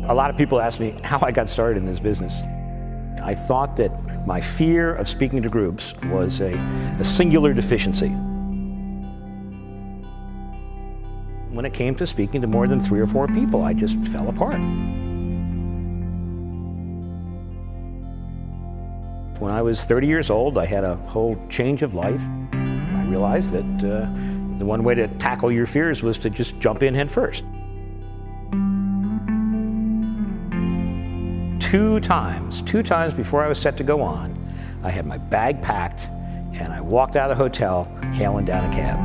A lot of people ask me how I got started in this business. I thought that my fear of speaking to groups was a singular deficiency. When it came to speaking to more than 3 or 4 people, I just fell apart. When I was 30 years old, I had a whole change of life. I realized that the one way to tackle your fears was to just jump in head first. 2 times before I was set to go on, I had my bag packed and I walked out of the hotel hailing down a cab.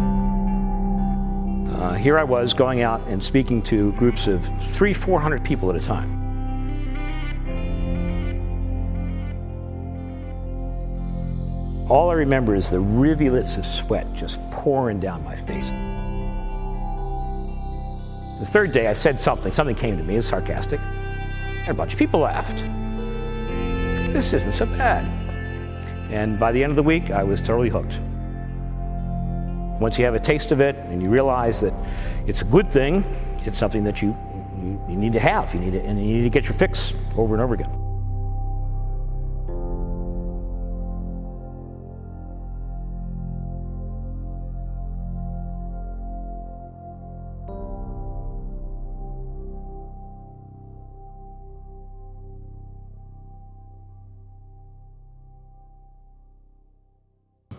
Here I was going out and speaking to groups of 300-400 people at a time. All I remember is the rivulets of sweat just pouring down my face. The 3rd day I said something came to me, it was sarcastic, and a bunch of people laughed. This isn't so bad. And by the end of the week, I was totally hooked. Once you have a taste of it and you realize that it's a good thing, it's something that you need to have. You need to get your fix over and over again.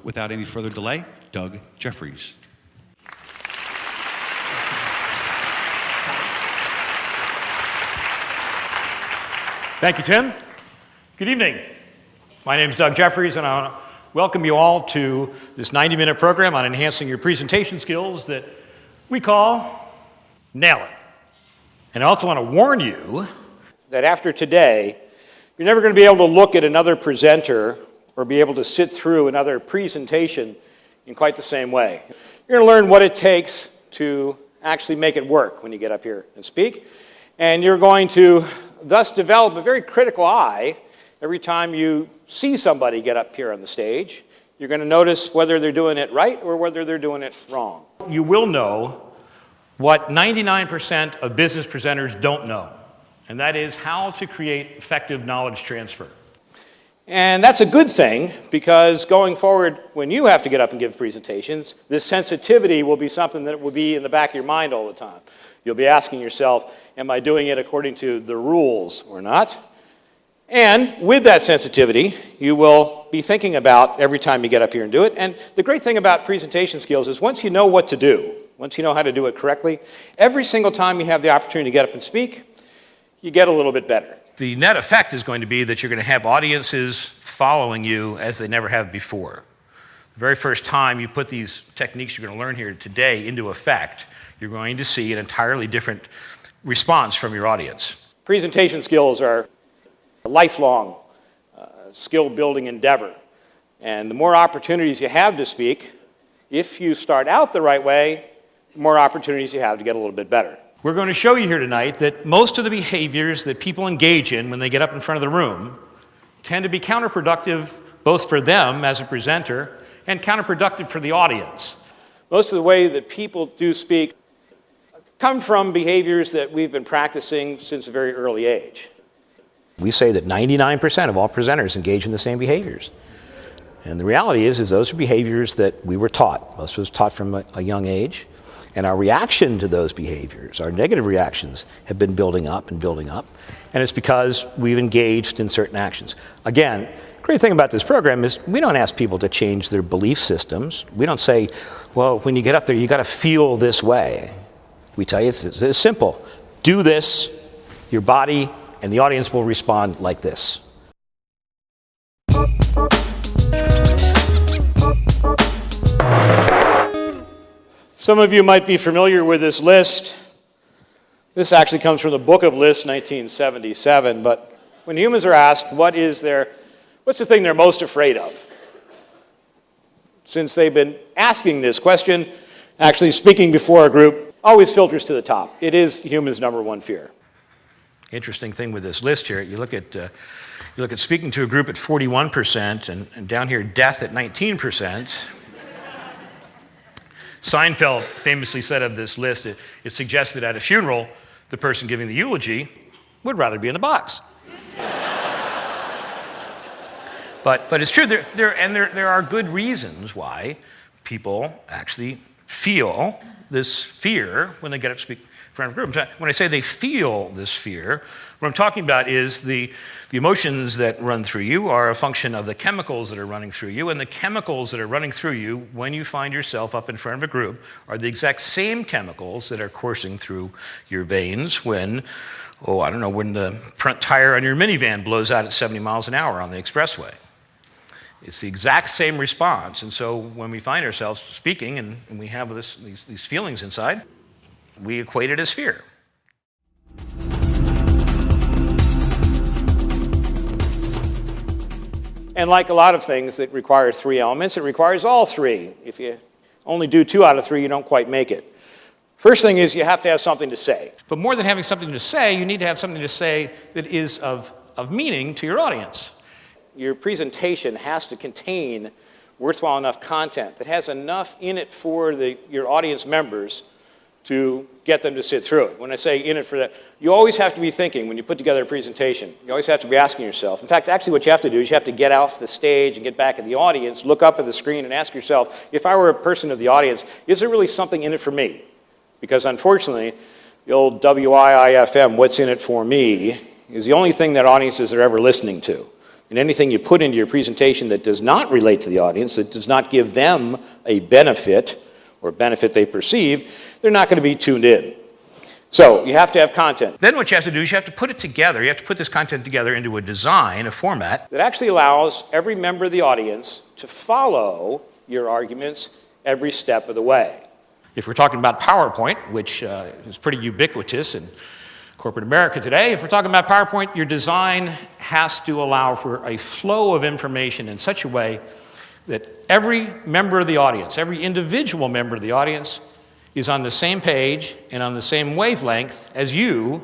Without any further delay, Doug Jeffries. Thank you, Tim. Good evening. My name is Doug Jeffries, and I want to welcome you all to this 90-minute program on enhancing your presentation skills that we call Nail It. And I also want to warn you that after today, you're never going to be able to look at another presenter or be able to sit through another presentation in quite the same way. You're going to learn what it takes to actually make it work when you get up here and speak, and you're going to thus develop a very critical eye every time you see somebody get up here on the stage. You're going to notice whether they're doing it right or whether they're doing it wrong. You will know what 99% of business presenters don't know, and that is how to create effective knowledge transfer. And that's a good thing, because going forward, when you have to get up and give presentations, this sensitivity will be something that will be in the back of your mind all the time. You'll be asking yourself, am I doing it according to the rules or not? And with that sensitivity, you will be thinking about every time you get up here and do it. And the great thing about presentation skills is once you know what to do, once you know how to do it correctly, every single time you have the opportunity to get up and speak, you get a little bit better. The net effect is going to be that you're going to have audiences following you as they never have before. The very first time you put these techniques you're going to learn here today into effect, you're going to see an entirely different response from your audience. Presentation skills are a lifelong skill-building endeavor. And the more opportunities you have to speak, if you start out the right way, the more opportunities you have to get a little bit better. We're going to show you here tonight that most of the behaviors that people engage in when they get up in front of the room tend to be counterproductive both for them as a presenter and counterproductive for the audience. Most of the way that people do speak come from behaviors that we've been practicing since a very early age. We say that 99% of all presenters engage in the same behaviors. And the reality is those are behaviors that we were taught. Most of us taught from a young age. And our reaction to those behaviors, our negative reactions, have been building up and building up. And it's because we've engaged in certain actions. Again, the great thing about this program is we don't ask people to change their belief systems. We don't say, well, when you get up there, you got to feel this way. We tell you it's simple. Do this, your body and the audience will respond like this. Some of you might be familiar with this list. This actually comes from the Book of Lists, 1977. But when humans are asked what's the thing they're most afraid of? Since they've been asking this question, actually speaking before a group always filters to the top. It is humans' number one fear. Interesting thing with this list here, you look at speaking to a group at 41%, and down here, death at 19%. Seinfeld famously said of this list, it suggested at a funeral, the person giving the eulogy would rather be in the box. But it's true, there are good reasons why people actually feel this fear when they get up to speak in front of a group. When I say they feel this fear, what I'm talking about is the emotions that run through you are a function of the chemicals that are running through you, and the chemicals that are running through you when you find yourself up in front of a group are the exact same chemicals that are coursing through your veins when, when the front tire on your minivan blows out at 70 miles an hour on the expressway. It's the exact same response. And so when we find ourselves speaking and we have these feelings inside, we equate it as fear. And like a lot of things that require 3 elements, it requires all 3. If you only do 2 out of 3, you don't quite make it. First thing is you have to have something to say. But more than having something to say, you need to have something to say that is of meaning to your audience. Your presentation has to contain worthwhile enough content that has enough in it for your audience members to get them to sit through it. When I say in it for that, you always have to be thinking when you put together a presentation. You always have to be asking yourself. In fact, actually what you have to do is you have to get off the stage and get back in the audience, look up at the screen and ask yourself, if I were a person of the audience, is there really something in it for me? Because unfortunately, the old WIIFM, what's in it for me, is the only thing that audiences are ever listening to. And anything you put into your presentation that does not relate to the audience, that does not give them a benefit or benefit they perceive, they're not going to be tuned in. So you have to have content. Then what you have to do is you have to put it together. You have to put this content together into a design, a format, that actually allows every member of the audience to follow your arguments every step of the way. If we're talking about PowerPoint, which is pretty ubiquitous in corporate America today, if we're talking about PowerPoint, your design has to allow for a flow of information in such a way that every member of the audience, every individual member of the audience is on the same page and on the same wavelength as you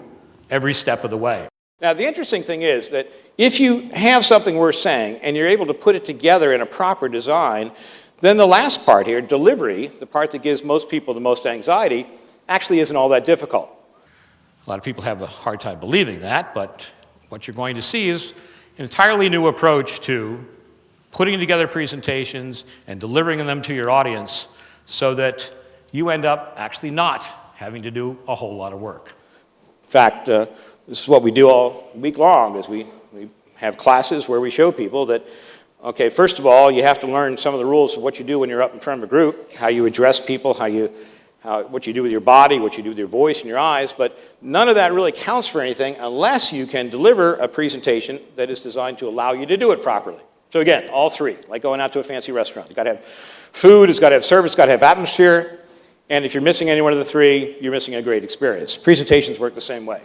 every step of the way. Now, the interesting thing is that if you have something worth saying and you're able to put it together in a proper design, then the last part here, delivery, the part that gives most people the most anxiety, actually isn't all that difficult. A lot of people have a hard time believing that, but what you're going to see is an entirely new approach to putting together presentations and delivering them to your audience so that you end up actually not having to do a whole lot of work. In fact, this is what we do all week long, is we have classes where we show people that, okay, first of all, you have to learn some of the rules of what you do when you're up in front of a group, how you address people, what you do with your body, what you do with your voice and your eyes, but none of that really counts for anything unless you can deliver a presentation that is designed to allow you to do it properly. So again, all 3, like going out to a fancy restaurant. You've got to have food, it's got to have service, it's got to have atmosphere, and if you're missing any one of the 3, you're missing a great experience. Presentations work the same way.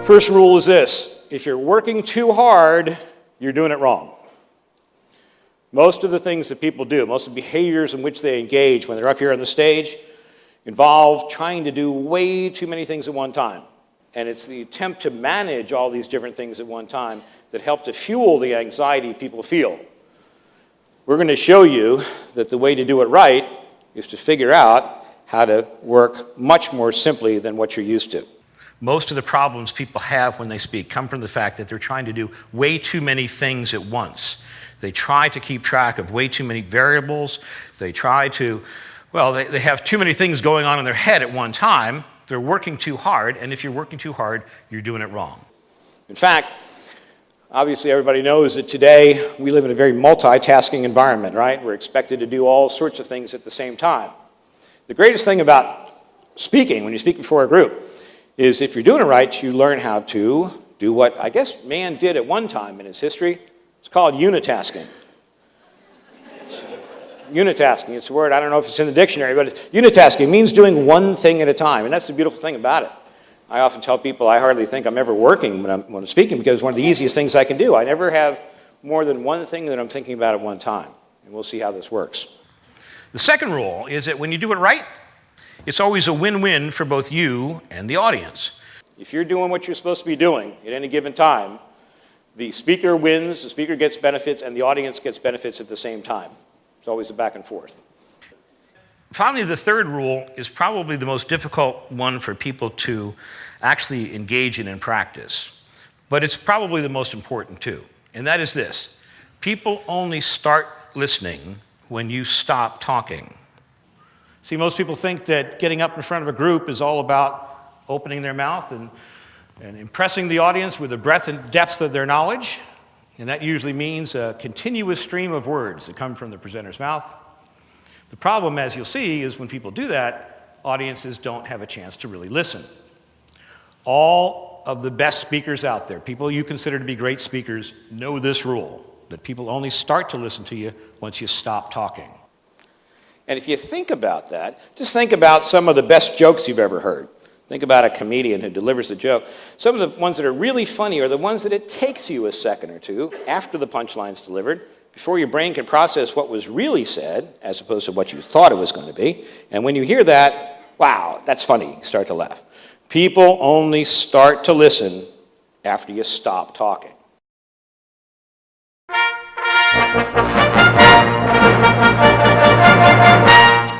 First rule is this: if you're working too hard, you're doing it wrong. Most of the things that people do, most of the behaviors in which they engage when they're up here on the stage involve trying to do way too many things at one time. And it's the attempt to manage all these different things at one time that help to fuel the anxiety people feel. We're going to show you that the way to do it right is to figure out how to work much more simply than what you're used to. Most of the problems people have when they speak come from the fact that they're trying to do way too many things at once. They try to keep track of way too many variables. They try to, they have too many things going on in their head at one time. They're working too hard, and if you're working too hard, you're doing it wrong. In fact, obviously everybody knows that today we live in a very multitasking environment, right? We're expected to do all sorts of things at the same time. The greatest thing about speaking, when you speak before a group, is if you're doing it right, you learn how to do what I guess man did at one time in his history. It's called unitasking. Unitasking, it's a word, I don't know if it's in the dictionary, but unitasking means doing one thing at a time, and that's the beautiful thing about it. I often tell people I hardly think I'm ever working when I'm speaking because it's one of the easiest things I can do. I never have more than one thing that I'm thinking about at one time, and we'll see how this works. The second rule is that when you do it right, it's always a win-win for both you and the audience. If you're doing what you're supposed to be doing at any given time, the speaker wins, the speaker gets benefits, and the audience gets benefits at the same time. It's always a back and forth. Finally, the third rule is probably the most difficult one for people to actually engage in practice. But it's probably the most important too. And that is this: people only start listening when you stop talking. See, most people think that getting up in front of a group is all about opening their mouth and impressing the audience with the breadth and depth of their knowledge. And that usually means a continuous stream of words that come from the presenter's mouth. The problem, as you'll see, is when people do that, audiences don't have a chance to really listen. All of the best speakers out there, people you consider to be great speakers, know this rule, that people only start to listen to you once you stop talking. And if you think about that, just think about some of the best jokes you've ever heard. Think about a comedian who delivers a joke. Some of the ones that are really funny are the ones that it takes you a second or two after the punchline's delivered, before your brain can process what was really said, as opposed to what you thought it was going to be. And when you hear that, wow, that's funny, you start to laugh. People only start to listen after you stop talking.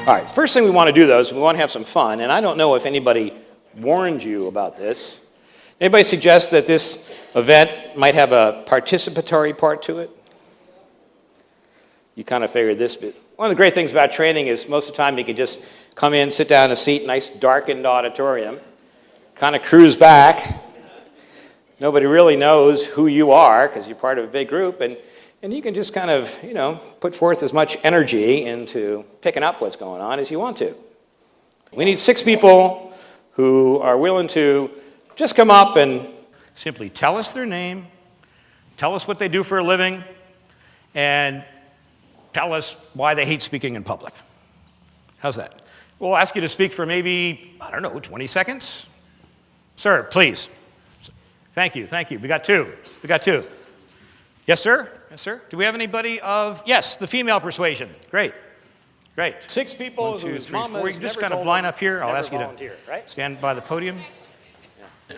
All right, first thing we want to do, though, is we want to have some fun. And I don't know if anybody warned you about this. Anybody suggest that this event might have a participatory part to it? You kind of figured this bit. One of the great things about training is most of the time you can just come in, sit down in a seat, nice darkened auditorium, kind of cruise back. Nobody really knows who you are because you're part of a big group, and you can just kind of, put forth as much energy into picking up what's going on as you want to. We need 6 people who are willing to just come up and simply tell us their name, tell us what they do for a living, and tell us why they hate speaking in public. How's that? We'll ask you to speak for maybe, 20 seconds. Sir, please. Thank you. We got two. Yes, sir? Do we have anybody of, yes, the female persuasion. Great. 6 people 1, 2, whose 3, mama 4. has You just never kind of told line them up here. I'll never ask you to volunteer, right? stand by the podium.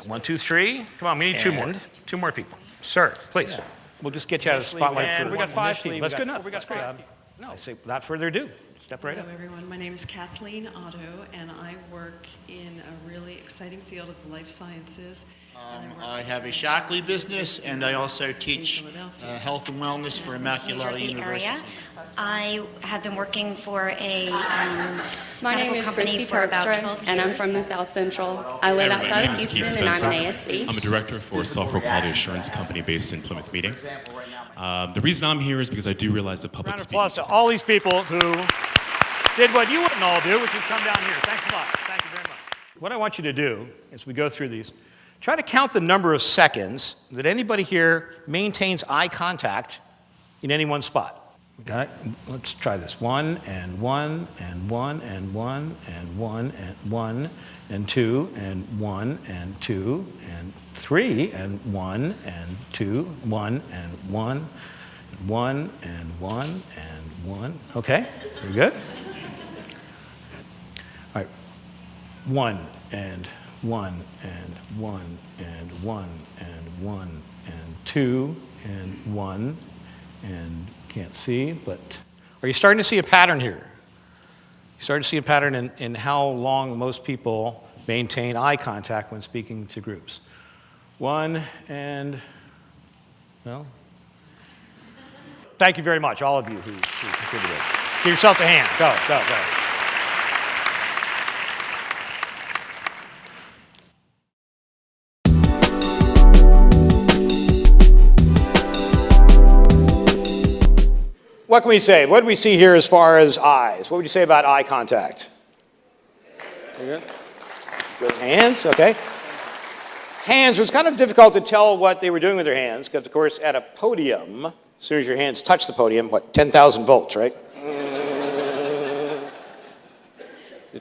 1, 2, 3. Come on, we need 2 more. 2 more people. Sir, please. Yeah. We'll just get you out of the spotlight. And we got 5 people. That's good enough. We got 5. No, I say without further ado, step right up. Hello, everyone. My name is Kathleen Otto, and I work in a really exciting field of the life sciences. I have a Shockley business, and I also teach Philadelphia. health and wellness for New Immaculata Jersey University. area. I have been working for a My name medical is company Christy for about Terpstra, 12 and I'm years. from the South Central. I live Everybody, outside my of name is Keith Houston, and I'm Spencer. an ASC. I'm a director for software quality assurance company based in Plymouth Meeting. The reason I'm here is because I do realize that public Round of speaking applause to is all these people who did what you wouldn't all do, which is come down here. Thanks a lot. Thank you very much. What I want you to do as we go through these, try to count the number of seconds that anybody here maintains eye contact in any one spot. Okay, let's try this. 1 and 1 and 1 and 1 and 1 and 1 and 2 and 1 and 2 and 3 and 1 and 2, 1 and 1, 1 and 1 and 1. Okay, very good. All right, 1 and 1 and 1 and 1 and 1 and 2 and 1 and can't see, but are you starting to see a pattern here? You starting to see a pattern in how long most people maintain eye contact when speaking to groups. 1 and, well, thank you very much, all of you who contributed. Give yourselves a hand. Go. What can we say? What do we see here as far as eyes? What would you say about eye contact? Good. Hands, okay. Hands, it was kind of difficult to tell what they were doing with their hands because, of course, at a podium, as soon as your hands touch the podium, 10,000 volts, right?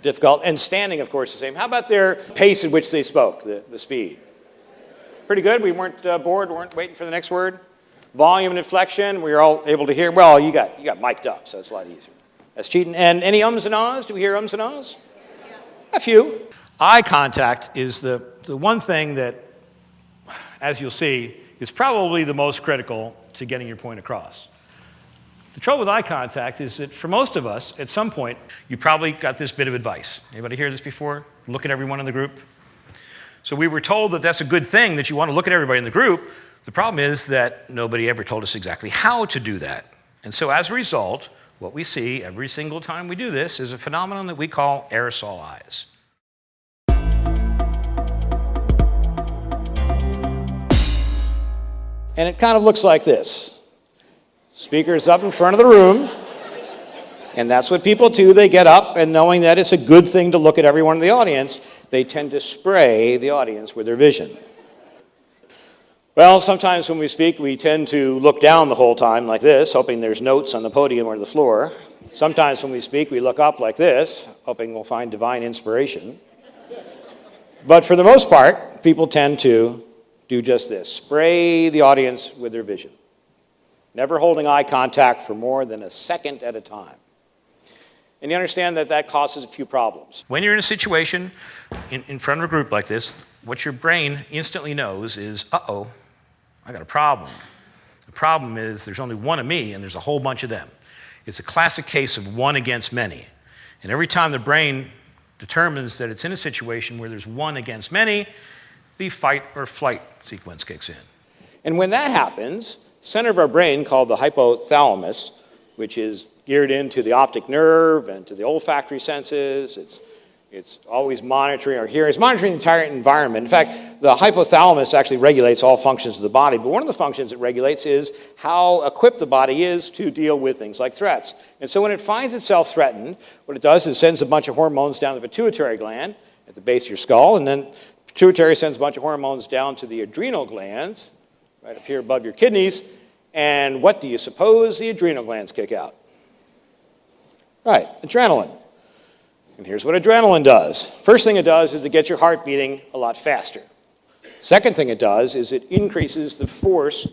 Difficult. And standing, of course, the same. How about their pace at which they spoke, the speed? Pretty good? We weren't bored, weren't waiting for the next word? Volume and inflection, we were all able to hear. Well, you got mic'd up, so it's a lot easier. That's cheating. And any ums and ahs? Do we hear ums and ahs? Yeah. A few. Eye contact is the one thing that, as you'll see, is probably the most critical to getting your point across. The trouble with eye contact is that for most of us, at some point, you probably got this bit of advice. Anybody hear this before? Look at everyone in the group. So we were told that that's a good thing, that you want to look at everybody in the group. The problem is that nobody ever told us exactly how to do that. And so as a result, what we see every single time we do this is a phenomenon that we call aerosol eyes. And it kind of looks like this. Speaker's up in front of the room, and that's what people do. They get up, and knowing that it's a good thing to look at everyone in the audience, they tend to spray the audience with their vision. Well, sometimes when we speak, we tend to look down the whole time like this, hoping there's notes on the podium or the floor. Sometimes when we speak, we look up like this, hoping we'll find divine inspiration. But for the most part, people tend to do just this, spray the audience with their vision, never holding eye contact for more than a second at a time. And you understand that that causes a few problems. When you're in a situation in front of a group like this, what your brain instantly knows is, uh-oh, I got a problem. The problem is there's only one of me and there's a whole bunch of them. It's a classic case of one against many. And every time the brain determines that it's in a situation where there's one against many, the fight or flight sequence kicks in. And when that happens, the center of our brain called the hypothalamus, which is geared into the optic nerve and to the olfactory senses, it's always monitoring our hearing. It's monitoring the entire environment. In fact, the hypothalamus actually regulates all functions of the body, but one of the functions it regulates is how equipped the body is to deal with things like threats. And so when it finds itself threatened, what it does is sends a bunch of hormones down to the pituitary gland at the base of your skull, and then pituitary sends a bunch of hormones down to the adrenal glands, right up here above your kidneys, and what do you suppose the adrenal glands kick out? Right, adrenaline. And here's what adrenaline does. First thing it does is it gets your heart beating a lot faster. Second thing it does is it increases the force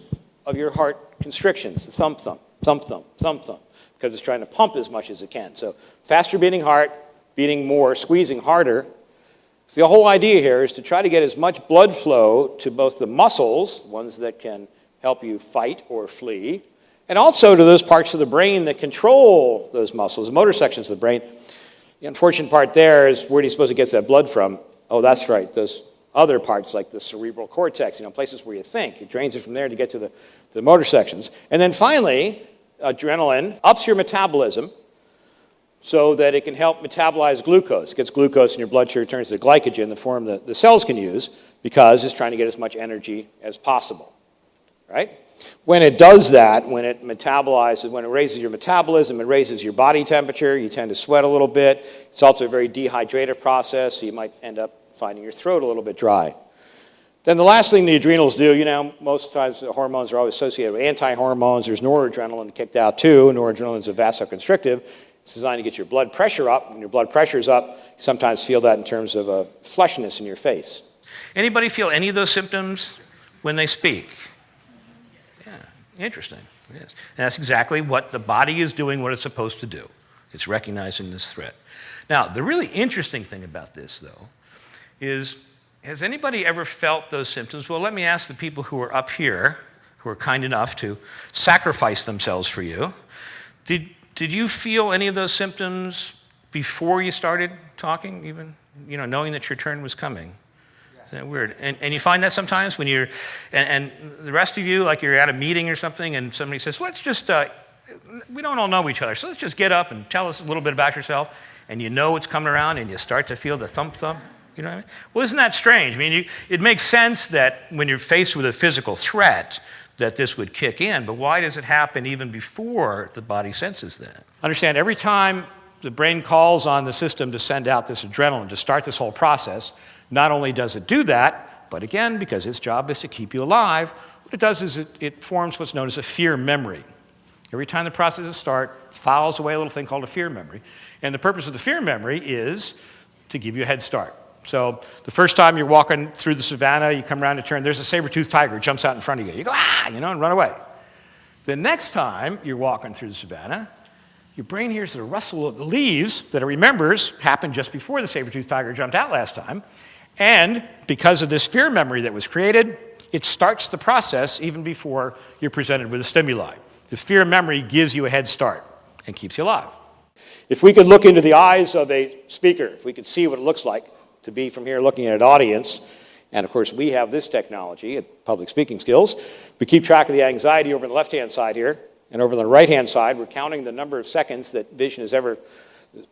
of your heart constrictions, the thump, thump, thump, thump, thump, thump, because it's trying to pump as much as it can. So faster beating heart, beating more, squeezing harder. So the whole idea here is to try to get as much blood flow to both the muscles, ones that can help you fight or flee, and also to those parts of the brain that control those muscles, the motor sections of the brain. The unfortunate part there is, where do you suppose it gets that blood from? Oh, that's right, those other parts like the cerebral cortex, places where you think. It drains it from there to get to the motor sections. And then finally, adrenaline ups your metabolism so that it can help metabolize glucose. It gets glucose in your blood sugar, turns to glycogen, the form that the cells can use, because it's trying to get as much energy as possible, right? When it does that, when it metabolizes, when it raises your metabolism, it raises your body temperature, you tend to sweat a little bit. It's also a very dehydrative process, so you might end up finding your throat a little bit dry. Then the last thing the adrenals do, most times the hormones are always associated with anti-hormones. There's noradrenaline kicked out too. Noradrenaline is a vasoconstrictive. It's designed to get your blood pressure up. When your blood pressure's up, you sometimes feel that in terms of a flushiness in your face. Anybody feel any of those symptoms when they speak? Interesting. It is. And that's exactly what the body is doing, what it's supposed to do. It's recognizing this threat. Now, the really interesting thing about this, though, is, has anybody ever felt those symptoms? Well, let me ask the people who are up here, who are kind enough to sacrifice themselves for you. Did you feel any of those symptoms before you started talking, even, knowing that your turn was coming? Isn't that weird? And you find that sometimes when you're, and the rest of you, like you're at a meeting or something, and somebody says, let's just, we don't all know each other, so let's just get up and tell us a little bit about yourself, and you know it's coming around, and you start to feel the thump, thump, you know what I mean? Well, isn't that strange? I mean, it makes sense that when you're faced with a physical threat, that this would kick in, but why does it happen even before the body senses that? Understand, every time the brain calls on the system to send out this adrenaline, to start this whole process, not only does it do that, but again, because its job is to keep you alive, what it does is it forms what's known as a fear memory. Every time the processes start, files away a little thing called a fear memory. And the purpose of the fear memory is to give you a head start. So the first time you're walking through the savannah, you come around a turn, there's a saber-toothed tiger, jumps out in front of you. You go, and run away. The next time you're walking through the savannah, your brain hears the rustle of the leaves that it remembers happened just before the saber-toothed tiger jumped out last time. And because of this fear memory that was created, it starts the process even before you're presented with a stimuli. The fear memory gives you a head start and keeps you alive. If we could look into the eyes of a speaker, if we could see what it looks like to be from here looking at an audience, and of course we have this technology at Public Speaking Skills, we keep track of the anxiety over on the left-hand side here, and over on the right-hand side, we're counting the number of seconds that the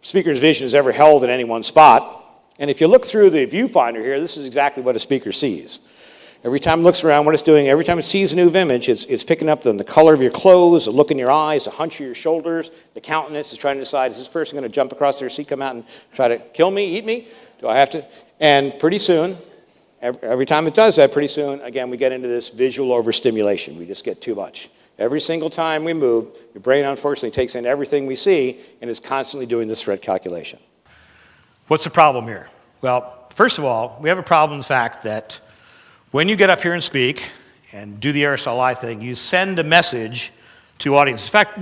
speaker's vision is ever held in any one spot. And if you look through the viewfinder here, this is exactly what a speaker sees. Every time it looks around, what it's doing, every time it sees a new image, it's picking up the color of your clothes, the look in your eyes, the hunch of your shoulders, the countenance. It's trying to decide, is this person going to jump across their seat, come out and try to kill me, eat me? Do I have to? And pretty soon, every time it does that, pretty soon, again, we get into this visual overstimulation. We just get too much. Every single time we move, your brain unfortunately takes in everything we see and is constantly doing this threat calculation. What's the problem here? Well, first of all, we have a problem in the fact that when you get up here and speak and do the RSLI thing, you send a message to audiences. In fact,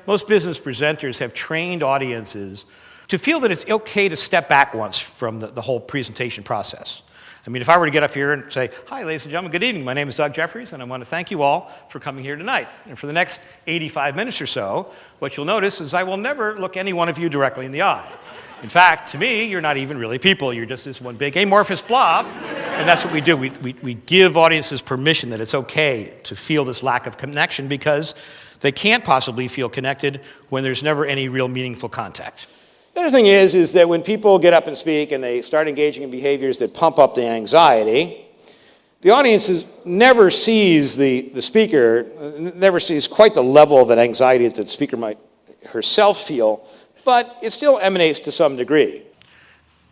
most business presenters have trained audiences to feel that it's okay to step back once from the whole presentation process. I mean, if I were to get up here and say, hi, ladies and gentlemen, good evening. My name is Doug Jeffries, and I want to thank you all for coming here tonight. And for the next 85 minutes or so, what you'll notice is I will never look any one of you directly in the eye. In fact, to me, you're not even really people. You're just this one big amorphous blob, and that's what we do. We give audiences permission that it's okay to feel this lack of connection because they can't possibly feel connected when there's never any real meaningful contact. The other thing is that when people get up and speak and they start engaging in behaviors that pump up the anxiety, the audience never sees the speaker, never sees quite the level of that anxiety that the speaker might herself feel, but it still emanates to some degree.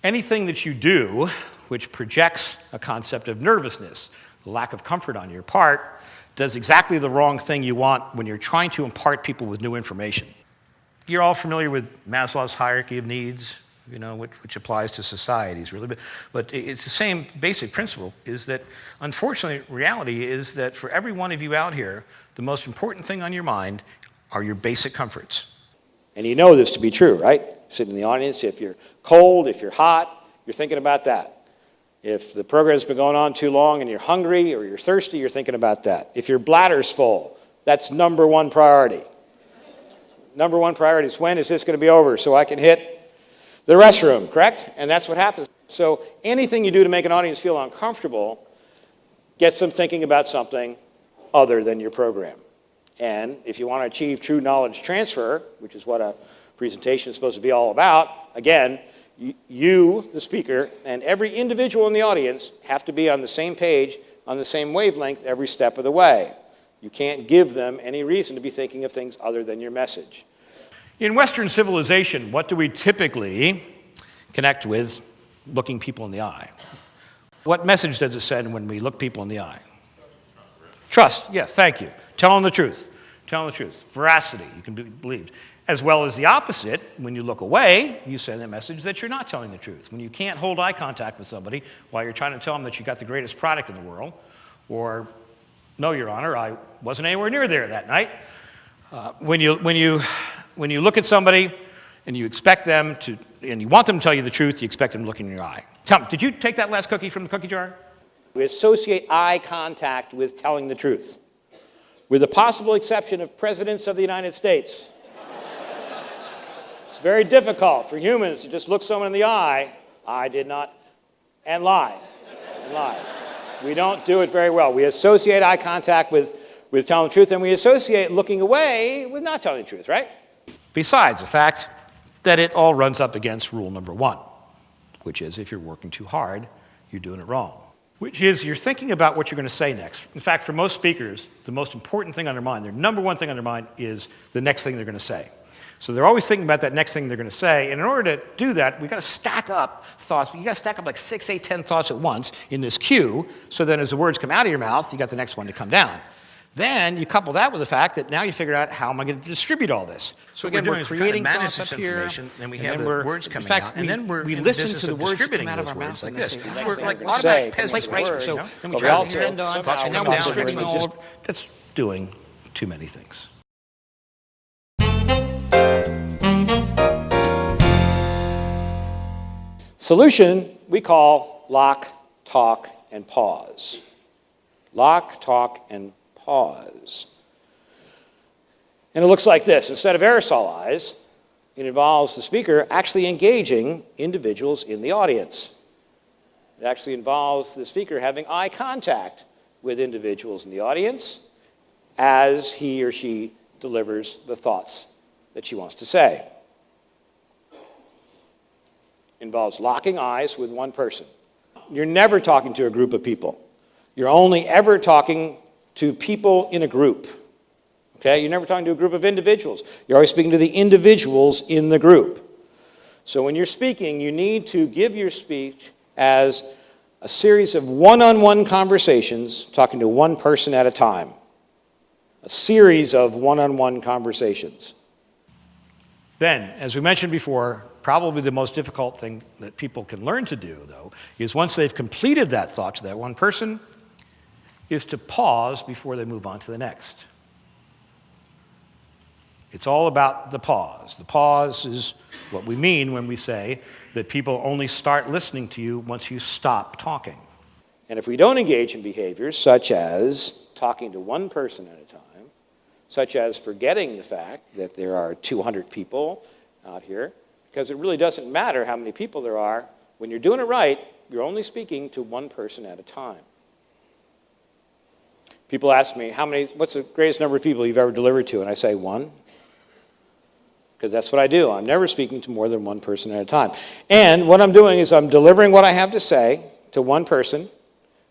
Anything that you do which projects a concept of nervousness, lack of comfort on your part, does exactly the wrong thing you want when you're trying to impart people with new information. You're all familiar with Maslow's hierarchy of needs, which applies to societies, really. But it's the same basic principle, is that, unfortunately, reality is that for every one of you out here, the most important thing on your mind are your basic comforts. And you know this to be true, right? Sitting in the audience, if you're cold, if you're hot, you're thinking about that. If the program's been going on too long and you're hungry or you're thirsty, you're thinking about that. If your bladder's full, that's number one priority. Number one priority is, when is this going to be over so I can hit the restroom, correct? And that's what happens. So anything you do to make an audience feel uncomfortable gets them thinking about something other than your program. And if you want to achieve true knowledge transfer, which is what a presentation is supposed to be all about, again, you, the speaker, and every individual in the audience have to be on the same page, on the same wavelength every step of the way. You can't give them any reason to be thinking of things other than your message. In Western civilization, what do we typically connect with looking people in the eye? What message does it send when we look people in the eye? Trust, yes, thank you. Tell them the truth. Tell them the truth. Veracity, you can be believed. As well as the opposite, when you look away, you send a message that you're not telling the truth. When you can't hold eye contact with somebody while you're trying to tell them that you got the greatest product in the world, or, no, Your Honor, I wasn't anywhere near there that night. When you look at somebody and you expect them to, and you want them to tell you the truth, you expect them to look in your eye. Tom, did you take that last cookie from the cookie jar? We associate eye contact with telling the truth, with the possible exception of presidents of the United States. It's very difficult for humans to just look someone in the eye, I did not, and lie. And lie. We don't do it very well. We associate eye contact with telling the truth, and we associate looking away with not telling the truth, right? Besides the fact that it all runs up against rule number one, which is if you're working too hard, you're doing it wrong. Which is you're thinking about what you're going to say next. In fact, for most speakers, the most important thing on their mind, their number one thing on their mind is the next thing they're going to say. So they're always thinking about that next thing they're going to say. And in order to do that, we've got to stack up thoughts. You've got to stack up like 6, 8, 10 thoughts at once in this queue, so then as the words come out of your mouth, you got the next one to come down. Then you couple that with the fact that now you figure out, how am I going to distribute all this? So again, we're creating thoughts up here, and we have the words coming out, and then we listen to the words come out of our mouth like this. We're like automatic peasants, right? So then we try to depend on thoughts, and now we're distributing all over. That's doing too many things. Solution we call lock, talk, and pause. Lock, talk, and pause. And it looks like this. Instead of aerosol eyes, it involves the speaker actually engaging individuals in the audience. It actually involves the speaker having eye contact with individuals in the audience as he or she delivers the thoughts that she wants to say. It involves locking eyes with one person. You're never talking to a group of people. You're only ever talking to people in a group. Okay? You're never talking to a group of individuals. You're always speaking to the individuals in the group. So when you're speaking, you need to give your speech as a series of one-on-one conversations, talking to one person at a time. A series of one-on-one conversations. Then, as we mentioned before, probably the most difficult thing that people can learn to do, though, is once they've completed that thought to that one person, is to pause before they move on to the next. It's all about the pause. The pause is what we mean when we say that people only start listening to you once you stop talking. And if we don't engage in behaviors such as talking to one person at a time, such as forgetting the fact that there are 200 people out here, because it really doesn't matter how many people there are. When you're doing it right, you're only speaking to one person at a time. People ask me, what's the greatest number of people you've ever delivered to? And I say, one. Because that's what I do. I'm never speaking to more than one person at a time. And what I'm doing is I'm delivering what I have to say to one person,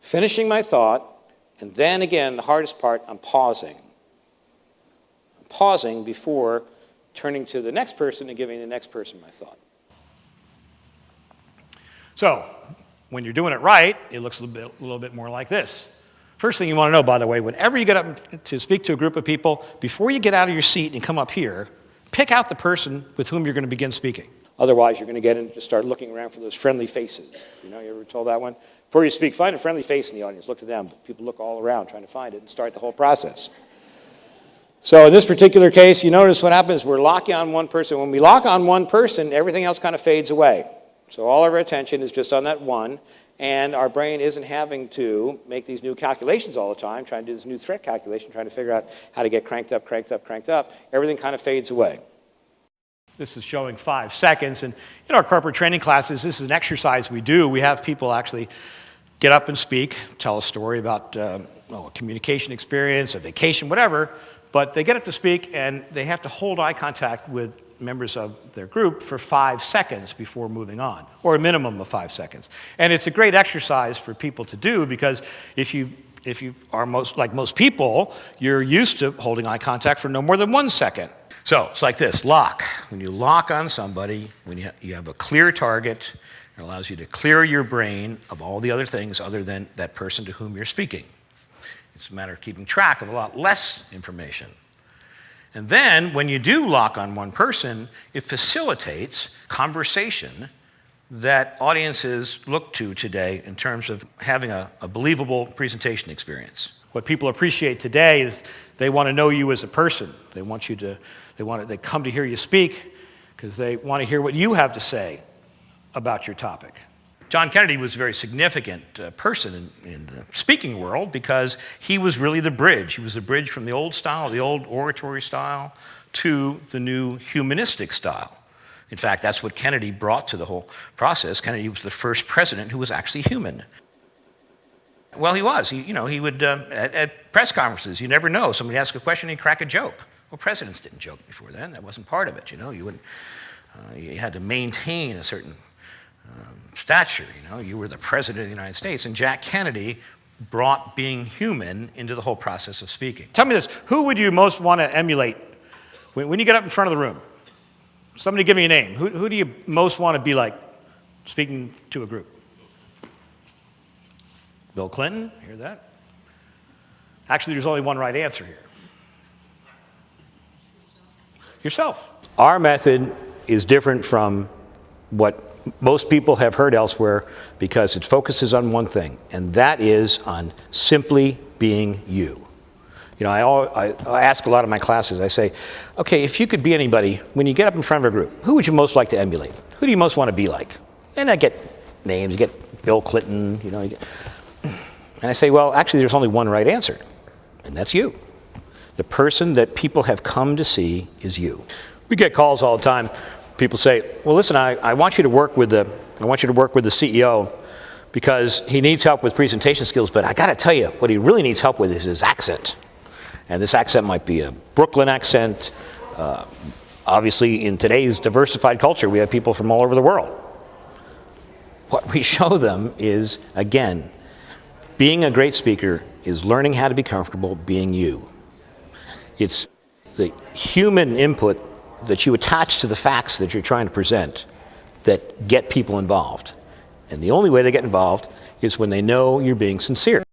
finishing my thought, and then again, the hardest part, I'm pausing. I'm pausing before turning to the next person and giving the next person my thought. So, when you're doing it right, it looks a little bit more like this. First thing you want to know, by the way, whenever you get up to speak to a group of people, before you get out of your seat and come up here, pick out the person with whom you're going to begin speaking. Otherwise, you're going to get in to start looking around for those friendly faces. You ever told that one? Before you speak, find a friendly face in the audience. Look to them. People look all around trying to find it and start the whole process. So in this particular case, you notice what happens, we're locking on one person. When we lock on one person, everything else kind of fades away. So all of our attention is just on that one, and our brain isn't having to make these new calculations all the time, trying to do this new threat calculation, trying to figure out how to get cranked up. Everything kind of fades away. This is showing 5 seconds, and in our corporate training classes, this is an exercise we do. We have people actually get up and speak, tell a story about a communication experience, a vacation, whatever, but they get up to speak, and they have to hold eye contact with members of their group for 5 seconds before moving on, or a minimum of 5 seconds. And it's a great exercise for people to do, because if you are like most people, you're used to holding eye contact for no more than 1 second. So it's like this, lock. When you lock on somebody, when you have a clear target, it allows you to clear your brain of all the other things other than that person to whom you're speaking. It's a matter of keeping track of a lot less information. And then when you do lock on one person, it facilitates conversation that audiences look to today in terms of having a believable presentation experience. What people appreciate today is they want to know you as a person. They come to hear you speak because they want to hear what you have to say about your topic. John Kennedy was a very significant person in the speaking world because he was really the bridge. He was the bridge from the old style, the old oratory style, to the new humanistic style. In fact, that's what Kennedy brought to the whole process. Kennedy was the first president who was actually human. Well, he was. He would, at press conferences, you never know. Somebody asked a question, he'd crack a joke. Well, presidents didn't joke before then. That wasn't part of it, You had to maintain a certain stature, You were the president of the United States. And Jack Kennedy brought being human into the whole process of speaking. Tell me this, who would you most want to emulate when you get up in front of the room? Somebody give me a name. Who do you most want to be like speaking to a group? Bill Clinton, hear that? Actually, there's only one right answer here. Yourself. Our method is different from what most people have heard elsewhere because it focuses on one thing, and that is on simply being you. I ask a lot of my classes, I say, okay, if you could be anybody, when you get up in front of a group, who would you most like to emulate? Who do you most want to be like? And I get names, you get Bill Clinton, and I say, well, actually, there's only one right answer, and that's you. The person that people have come to see is you. We get calls all the time. People say, well, listen, I want you to work with the CEO because he needs help with presentation skills, but I got to tell you, what he really needs help with is his accent. And this accent might be a Brooklyn accent. Obviously, in today's diversified culture, we have people from all over the world. What we show them is, again, being a great speaker is learning how to be comfortable being you. It's the human input that you attach to the facts that you're trying to present that get people involved. And the only way they get involved is when they know you're being sincere.